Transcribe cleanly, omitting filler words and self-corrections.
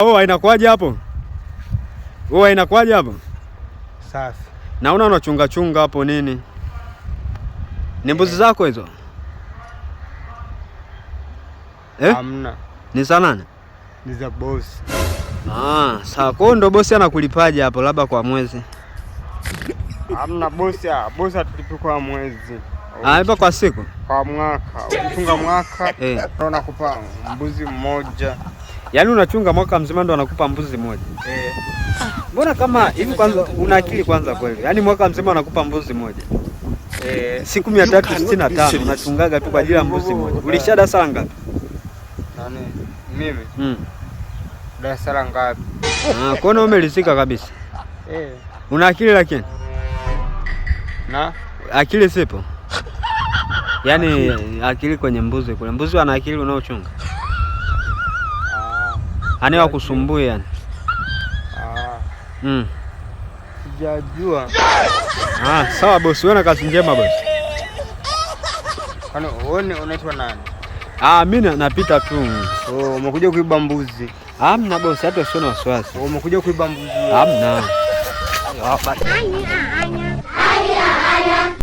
Oh, inakuaje hapo? Oh, inakuaje hapo? Safi. Naona unachunga chunga hapo nini? Ni mbuzi zako hizo? Hamna. Ni za nani? Ni za bosi. Sawa. Kwa ndo bosi anakulipaje hapo labda kwa mwezi? Hamna bosi, bosi atulipi kwa mwezi. Ipo kwa siku? Kwa mwaka. Ukichunga mwaka, unakupa mbuzi mmoja. Yaani unachunga mwaka mzima ndo anakupa mbuzi mmoja? Mbona kama hivi kwanza una akili kwanza kweli? Yaani mwaka mzima anakupa mbuzi mmoja? Siku 365 unachungaga tu kwa ajili ya mbuzi mmoja. Ulisha darasa ngapi? Nani? Mimi? Darasa ngapi? Kwa nini umelizika kabisa? Una akili lakini? Na? Akili sipo. Yaani akili kwenye mbuzi kule. Mbuzi wana akili unaochunga. Ani wakusumbue yani. Sijajua. Sawa bosi, wewe na kazi njema bosi. Kwani wewe unaitwa nani? Mimi napita tu. Umekuja kuiba mbuzi? Hamna bosi, hata usio na wasiwasi. Umekuja kuiba mbuzi? Hamna.